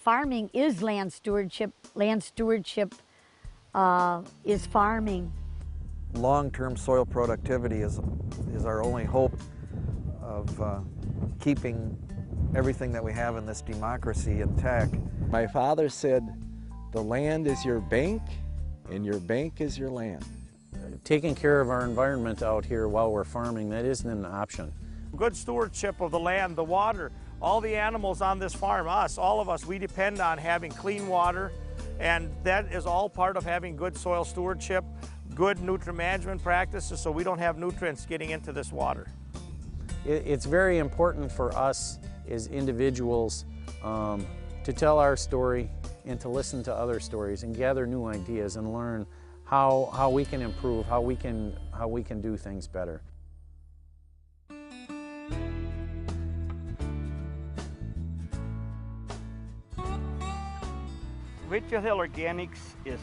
farming is land stewardship. Land stewardship is farming. Long-term soil productivity is our only hope of keeping everything that we have in this democracy intact. My father said, the land is your bank and your bank is your land. Taking care of our environment out here while we're farming, that isn't an option. Good stewardship of the land, the water, all the animals on this farm, all of us, we depend on having clean water, and that is all part of having good soil stewardship, good nutrient management practices so we don't have nutrients getting into this water. It's very important for us as individuals to tell our story and to listen to other stories and gather new ideas and learn how we can improve, how we can do things better. Wheatfield Hill Organics is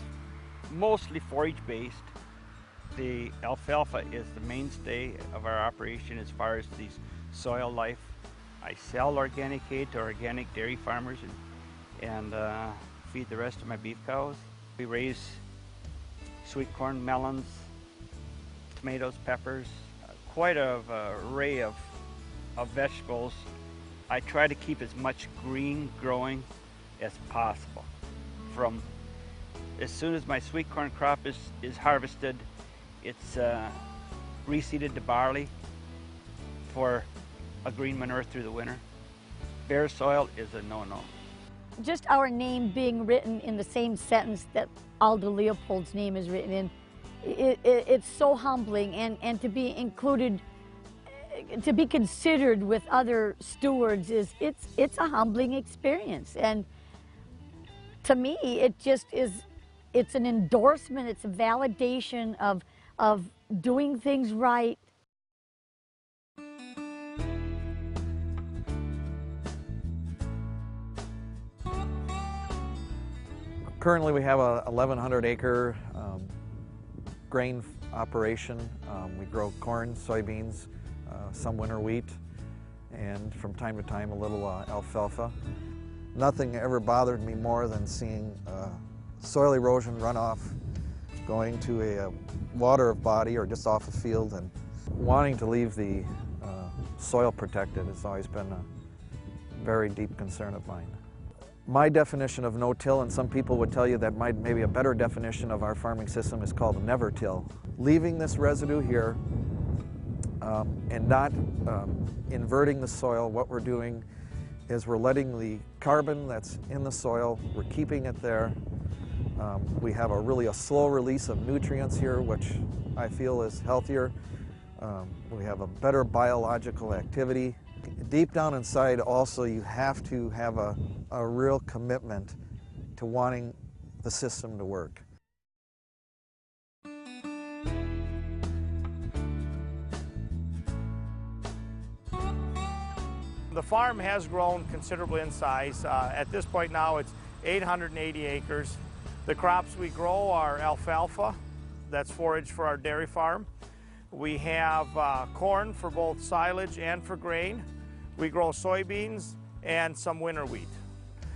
mostly forage based. The alfalfa is the mainstay of our operation as far as the soil life. I sell organic hay to organic dairy farmers and feed the rest of my beef cows. We raise sweet corn, melons, tomatoes, peppers, quite an array of vegetables. I try to keep as much green growing as possible. From as soon as my sweet corn crop is harvested, it's reseeded to barley for a green manure through the winter. Bare soil is a no-no. Just our name being written in the same sentence that Aldo Leopold's name is written in, it's so humbling, and to be included, to be considered with other stewards it's a humbling experience. And to me, it just is, it's an endorsement, it's a validation of doing things right. Currently we have a 1,100 acre grain operation. We grow corn, soybeans, some winter wheat, and from time to time a little alfalfa. Nothing ever bothered me more than seeing soil erosion runoff going to a water body or just off a field, and wanting to leave the soil protected has always been a very deep concern of mine. My definition of no-till, and some people would tell you that maybe a better definition of our farming system is called never-till. Leaving this residue here and not inverting the soil, what we're doing is we're letting the carbon that's in the soil, we're keeping it there. We have really a slow release of nutrients here, which I feel is healthier. We have a better biological activity. Deep down inside also, you have to have a real commitment to wanting the system to work. The farm has grown considerably in size. At this point now it's 880 acres. The crops we grow are alfalfa, that's forage for our dairy farm. We have corn for both silage and for grain. We grow soybeans and some winter wheat.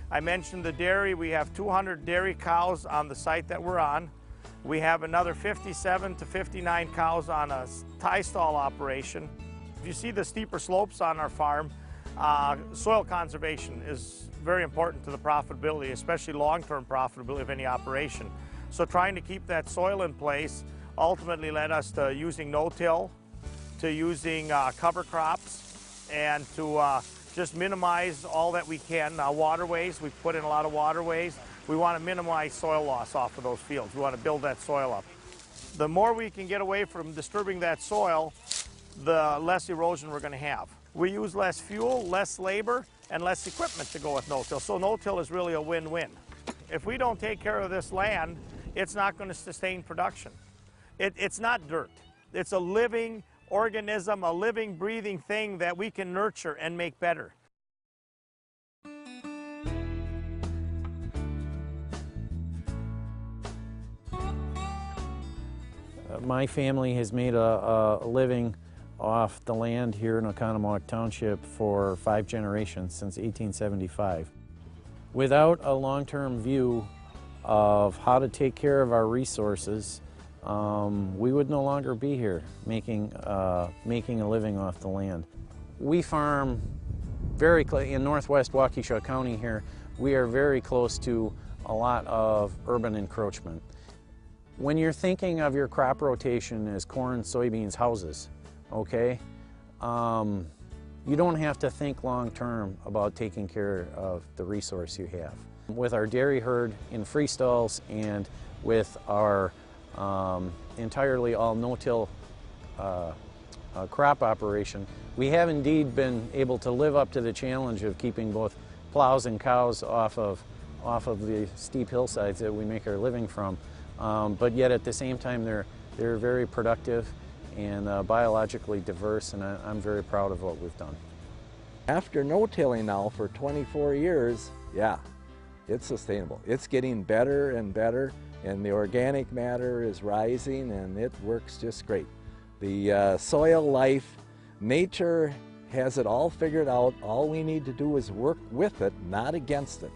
I mentioned the dairy. We have 200 dairy cows on the site that we're on. We have another 57 to 59 cows on a tie stall operation. If you see the steeper slopes on our farm, soil conservation is very important to the profitability, especially long-term profitability of any operation. So trying to keep that soil in place ultimately led us to using no-till, to using cover crops, and to just minimize all that we can. Waterways, we've put in a lot of waterways. We want to minimize soil loss off of those fields. We want to build that soil up. The more we can get away from disturbing that soil, the less erosion we're going to have. We use less fuel, less labor, and less equipment to go with no-till. So no-till is really a win-win. If we don't take care of this land, it's not going to sustain production. It's not dirt. It's a living organism, a living, breathing thing that we can nurture and make better. My family has made a living off the land here in Oconomowoc Township for 5 generations since 1875. Without a long-term view of how to take care of our resources, we would no longer be here making a living off the land. We farm very close in northwest Waukesha County here. We are very close to a lot of urban encroachment. When you're thinking of your crop rotation as corn, soybeans, houses, okay, you don't have to think long-term about taking care of the resource you have. With our dairy herd in free stalls and with our entirely all no-till crop operation, we have indeed been able to live up to the challenge of keeping both plows and cows off of the steep hillsides that we make our living from. But yet at the same time they're very productive and biologically diverse, and I'm very proud of what we've done. After no-tilling now for 24 years, yeah, it's sustainable. It's getting better and better, and the organic matter is rising, and it works just great. The soil life, nature has it all figured out. All we need to do is work with it, not against it.